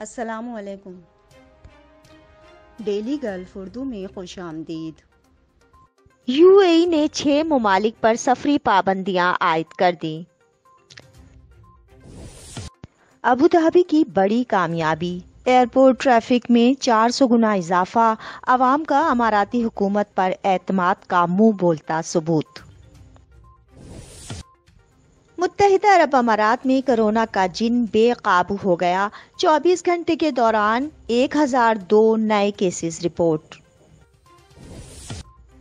السلام علیکم۔ Daily golf Urdu میں خوش آمدید۔ یو اے ای نے 6 ممالک پر سفری پابندیاں عائد کر دیں۔ ابوظہبی کی بڑی کامیابی، ایئرپورٹ ٹریفک میں 400 گنا اضافہ، عوام کا اماراتی حکومت پر اعتماد کا منہ بولتا ثبوت۔ متحدہ عرب امارات میں کورونا کا جن بے قابو ہو گیا، 24 گھنٹے کے دوران 1002 نئے کیسز رپورٹ۔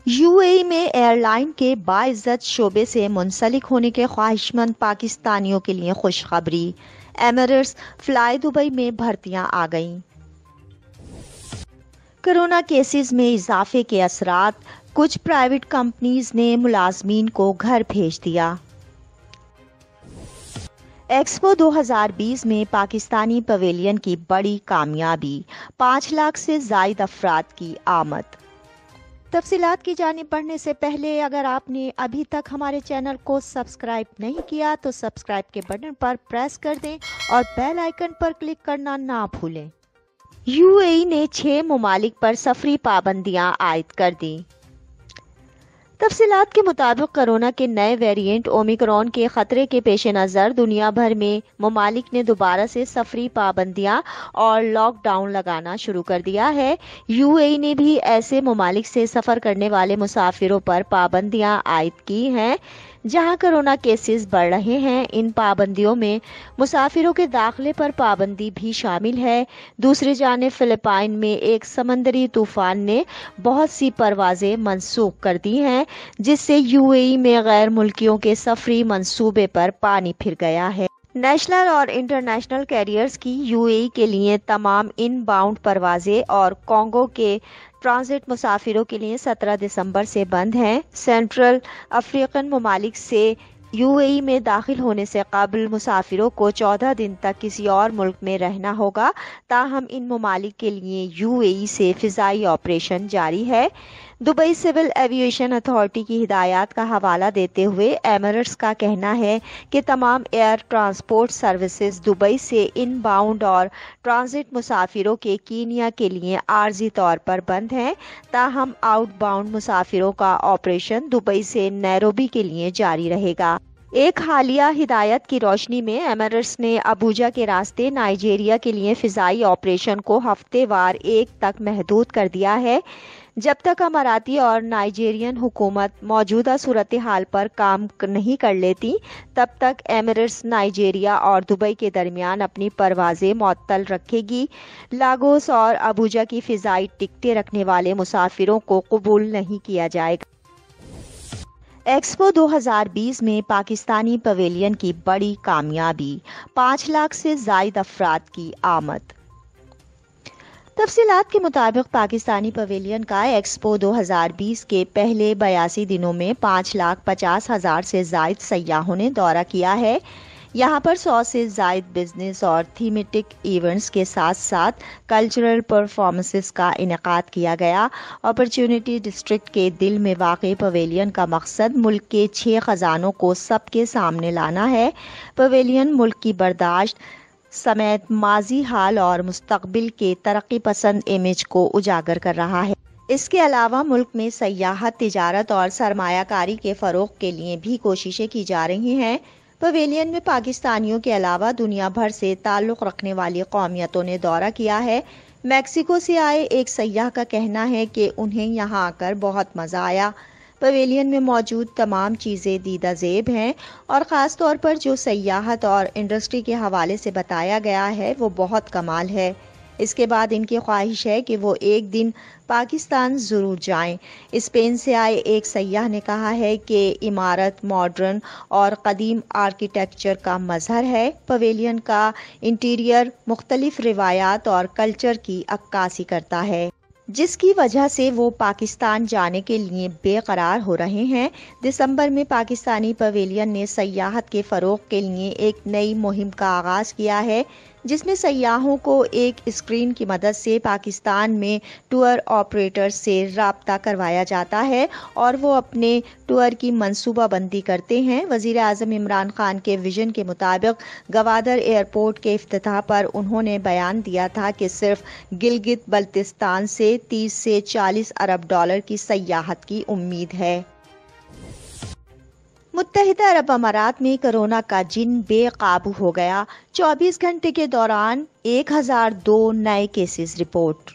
یو اے ای میں ایئر لائن کے باعزت شعبے سے منسلک ہونے کے خواہشمند پاکستانیوں کے لیے خوشخبری، ایمریٹس فلائی دبئی میں بھرتیاں آ گئیں۔ کورونا کیسز میں اضافے کے اثرات، کچھ پرائیویٹ کمپنیز نے ملازمین کو گھر بھیج دیا۔ ایکسپو 2020 میں پاکستانی پویلین کی بڑی کامیابی، 5 لاکھ سے زائد افراد کی آمد۔ تفصیلات کی جانب بڑھنے سے پہلے اگر آپ نے ابھی تک ہمارے چینل کو سبسکرائب نہیں کیا تو سبسکرائب کے بٹن پر پریس کر دیں اور بیل آئیکن پر کلک کرنا نہ بھولیں۔ یو اے ای نے 6 ممالک پر سفری پابندیاں عائد کر دیں۔ تفصیلات کے مطابق کورونا کے نئے ویریئنٹ اومیکرون کے خطرے کے پیش نظر دنیا بھر میں ممالک نے دوبارہ سے سفری پابندیاں اور لاک ڈاؤن لگانا شروع کر دیا ہے۔ یو اے ای نے بھی ایسے ممالک سے سفر کرنے والے مسافروں پر پابندیاں عائد کی ہیں جہاں کورونا کیسز بڑھ رہے ہیں۔ ان پابندیوں میں مسافروں کے داخلے پر پابندی بھی شامل ہے۔ دوسری جانب فلپائن میں ایک سمندری طوفان نے بہت سی پروازیں منسوخ کر دی ہیں، جس سے یو اے ای میں غیر ملکیوں کے سفری منصوبے پر پانی پھر گیا ہے۔ نیشنل اور انٹرنیشنل کیریئرز کی یو اے ای کے لیے تمام ان باؤنڈ پروازیں اور کانگو کے ٹرانزٹ مسافروں کے لیے 17 دسمبر سے بند ہیں۔ سینٹرل افریقن ممالک سے یو اے ای میں داخل ہونے سے قبل مسافروں کو 14 دن تک کسی اور ملک میں رہنا ہوگا، تاہم ان ممالک کے لیے یو اے ای سے فضائی آپریشن جاری ہے۔ دبئی سول ایوییشن اتھارٹی کی ہدایات کا حوالہ دیتے ہوئے ایمریٹس کا کہنا ہے کہ تمام ایئر ٹرانسپورٹ سروسز دبئی سے ان باؤنڈ اور ٹرانزٹ مسافروں کے کینیا کے لیے عارضی طور پر بند ہیں، تاہم آؤٹ باؤنڈ مسافروں کا آپریشن دبئی سے نیروبی کے لیے جاری رہے گا۔ ایک حالیہ ہدایت کی روشنی میں ایمریٹس نے ابوجا کے راستے نائجیریا کے لیے فضائی آپریشن کو ہفتے وار 1 تک محدود کر دیا ہے۔ جب تک اماراتی اور نائجیرین حکومت موجودہ صورتحال پر کام نہیں کر لیتی، تب تک ایمریٹس نائجیریا اور دبئی کے درمیان اپنی پروازیں معطل رکھے گی۔ لاگوس اور ابوجا کی فضائی ٹکٹیں رکھنے والے مسافروں کو قبول نہیں کیا جائے گا۔ ایکسپو 2020 میں پاکستانی پویلین کی بڑی کامیابی، 5 لاکھ سے زائد افراد کی آمد۔ تفصیلات کے مطابق پاکستانی پویلین کا ایکسپو 2020 کے پہلے 82 دنوں میں 5,50,000 سے زائد سیاحوں نے دورہ کیا ہے۔ یہاں پر 100 سے زائد بزنس اور تھیمیٹک ایونٹس کے ساتھ ساتھ کلچرل پرفارمنسز کا انعقاد کیا گیا۔ اپرچونٹی ڈسٹرکٹ کے دل میں واقع پویلین کا مقصد ملک کے 6 خزانوں کو سب کے سامنے لانا ہے۔ پویلین ملک کی برداشت سمیت ماضی، حال اور مستقبل کے ترقی پسند امیج کو اجاگر کر رہا ہے۔ اس کے علاوہ ملک میں سیاحت، تجارت اور سرمایہ کاری کے فروغ کے لیے بھی کوششیں کی جا رہی ہیں۔ پویلین میں پاکستانیوں کے علاوہ دنیا بھر سے تعلق رکھنے والی قومیتوں نے دورہ کیا ہے۔ میکسیکو سے آئے ایک سیاح کا کہنا ہے کہ انہیں یہاں آ کر بہت مزہ آیا۔ پویلین میں موجود تمام چیزیں دیدہ زیب ہیں اور خاص طور پر جو سیاحت اور انڈسٹری کے حوالے سے بتایا گیا ہے وہ بہت کمال ہے۔ اس کے بعد ان کی خواہش ہے کہ وہ ایک دن پاکستان ضرور جائیں۔ اسپین سے آئے ایک سیاح نے کہا ہے کہ عمارت ماڈرن اور قدیم آرکیٹیکچر کا مظہر ہے۔ پویلین کا انٹیریئر مختلف روایات اور کلچر کی عکاسی کرتا ہے، جس کی وجہ سے وہ پاکستان جانے کے لیے بے قرار ہو رہے ہیں۔ دسمبر میں پاکستانی پویلین نے سیاحت کے فروغ کے لیے ایک نئی مہم کا آغاز کیا ہے، جس میں سیاحوں کو ایک اسکرین کی مدد سے پاکستان میں ٹور آپریٹر سے رابطہ کروایا جاتا ہے اور وہ اپنے ٹور کی منصوبہ بندی کرتے ہیں۔ وزیر اعظم عمران خان کے ویژن کے مطابق گوادر ایئرپورٹ کے افتتاح پر انہوں نے بیان دیا تھا کہ صرف گلگت بلتستان سے 30 سے 40 ارب ڈالر کی سیاحت کی امید ہے۔ متحدہ عرب امارات میں کرونا کا جن بے قابو ہو گیا، 24 گھنٹے کے دوران 1002 نئے کیسز رپورٹ۔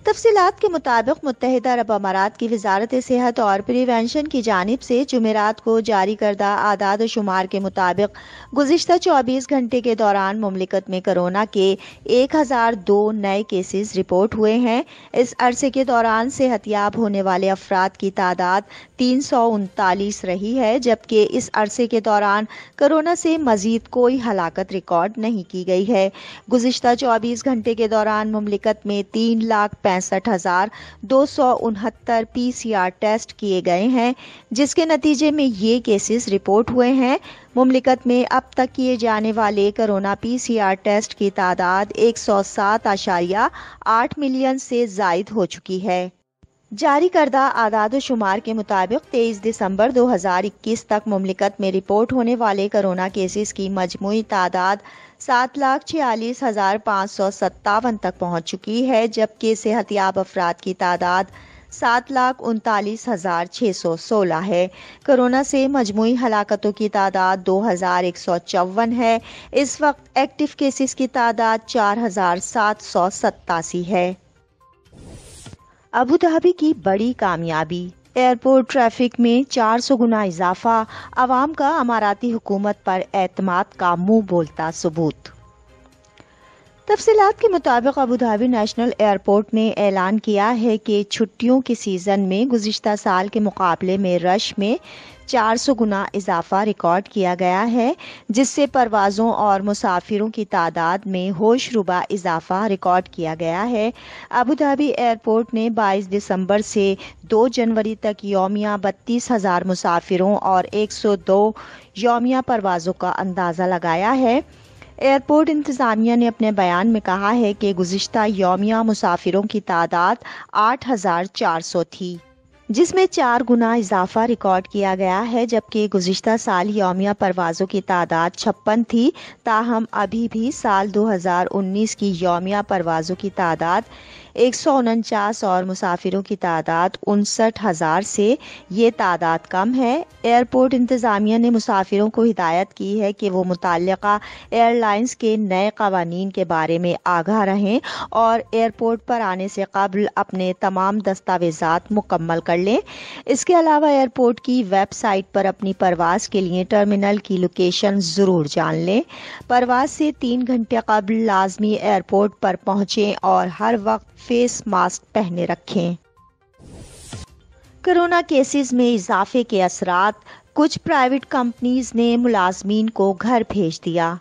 تفصیلات کے مطابق متحدہ عرب امارات کی وزارت صحت اور پریونشن کی جانب سے جمعرات کو جاری کردہ اعداد و شمار کے مطابق گزشتہ 24 گھنٹے کے دوران مملکت میں کرونا کے 1002 نئے کیسز رپورٹ ہوئے ہیں۔ اس عرصے کے دوران صحت یاب ہونے والے افراد کی تعداد 339 رہی ہے، جبکہ اس عرصے کے دوران کرونا سے مزید کوئی ہلاکت ریکارڈ نہیں کی گئی ہے۔ گزشتہ 24 گھنٹے کے دوران مملکت میں 3,65,269 PCR ٹیسٹ کیے گئے ہیں، جس کے نتیجے میں یہ کیسز رپورٹ ہوئے ہیں۔ مملکت میں اب تک کیے جانے والے کرونا PCR ٹیسٹ کی تعداد 107.8 ملین سے زائد ہو چکی ہے۔ جاری کردہ اعداد و شمار کے مطابق 23 دسمبر 2021 تک مملکت میں رپورٹ ہونے والے کرونا کیسز کی مجموعی تعداد 7,46,557 تک پہنچ چکی ہے، جبکہ صحت یاب افراد کی تعداد 7,39,616 ہے۔ کرونا سے مجموعی ہلاکتوں کی تعداد 2,154 ہے۔ اس وقت ایکٹیو کیسز کی تعداد 4,787 ہے۔ ابوظہبی کی بڑی کامیابی، ایئرپورٹ ٹریفک میں 400 گنا اضافہ، عوام کا اماراتی حکومت پر اعتماد کا منہ بولتا ثبوت۔ تفصیلات کے مطابق ابوظہبی نیشنل ایئرپورٹ نے اعلان کیا ہے کہ چھٹیوں کے سیزن میں گزشتہ سال کے مقابلے میں رش میں 400 گنا اضافہ ریکارڈ کیا گیا ہے، جس سے پروازوں اور مسافروں کی تعداد میں ہوش ربا اضافہ ریکارڈ کیا گیا ہے۔ ابوظہبی ایئرپورٹ نے 22 دسمبر سے 2 جنوری تک یومیہ 32,000 مسافروں اور 102 یومیہ پروازوں کا اندازہ لگایا ہے۔ ایئرپورٹ انتظامیہ نے اپنے بیان میں کہا ہے کہ گزشتہ یومیہ مسافروں کی تعداد 8,400 تھی، جس میں 4 گنا اضافہ ریکارڈ کیا گیا ہے، جبکہ گزشتہ سال یومیہ پروازوں کی تعداد 56 تھی۔ تاہم ابھی بھی سال 2019 کی یومیہ پروازوں کی تعداد 149 اور مسافروں کی تعداد 59,000 سے یہ تعداد کم ہے۔ ایئرپورٹ انتظامیہ نے مسافروں کو ہدایت کی ہے کہ وہ متعلقہ ایئر لائنز کے نئے قوانین کے بارے میں آگاہ رہیں اور ایئرپورٹ پر آنے سے قبل اپنے تمام دستاویزات مکمل کر لیں۔ اس کے علاوہ ایئرپورٹ کی ویب سائٹ پر اپنی پرواز کے لیے ٹرمینل کی لوکیشن ضرور جان لیں۔ پرواز سے 3 گھنٹے قبل لازمی ایئرپورٹ پر پہنچیں اور ہر وقت فیس ماسک پہنے رکھیں۔ کرونا کیسز میں اضافے کے اثرات، کچھ پرائیویٹ کمپنیز نے ملازمین کو گھر بھیج دیا۔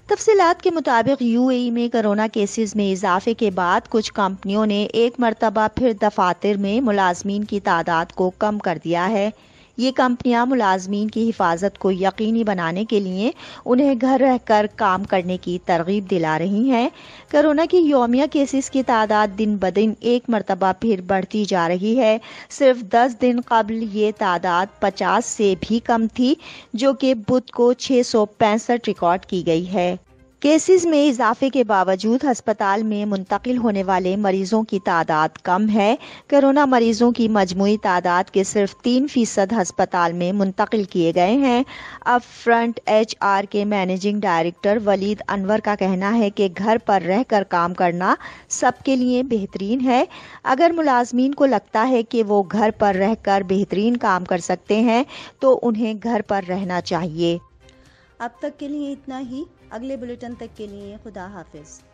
تفصیلات کے مطابق UAE میں کرونا کیسز میں اضافے کے بعد کچھ کمپنیوں نے ایک مرتبہ پھر دفاتر میں ملازمین کی تعداد کو کم کر دیا ہے۔ یہ کمپنیاں ملازمین کی حفاظت کو یقینی بنانے کے لیے انہیں گھر رہ کر کام کرنے کی ترغیب دلا رہی ہیں۔ کرونا کی یومیہ کیسز کی تعداد دن بدن ایک مرتبہ پھر بڑھتی جا رہی ہے۔ صرف 10 دن قبل یہ تعداد 50 سے بھی کم تھی، جو کہ بدھ کو 665 ریکارڈ کی گئی ہے۔ کیسز میں اضافے کے باوجود ہسپتال میں منتقل ہونے والے مریضوں کی تعداد کم ہے۔ کرونا مریضوں کی مجموعی تعداد کے صرف 3% ہسپتال میں منتقل کیے گئے ہیں۔ اب فرنٹ HR کے مینیجنگ ڈائریکٹر ولید انور کا کہنا ہے کہ گھر پر رہ کر کام کرنا سب کے لیے بہترین ہے۔ اگر ملازمین کو لگتا ہے کہ وہ گھر پر رہ کر بہترین کام کر سکتے ہیں تو انہیں گھر پر رہنا چاہیے۔ اب تک کے لیے اتنا ہی۔ اگلے بلیٹن تک کے لیے خدا حافظ۔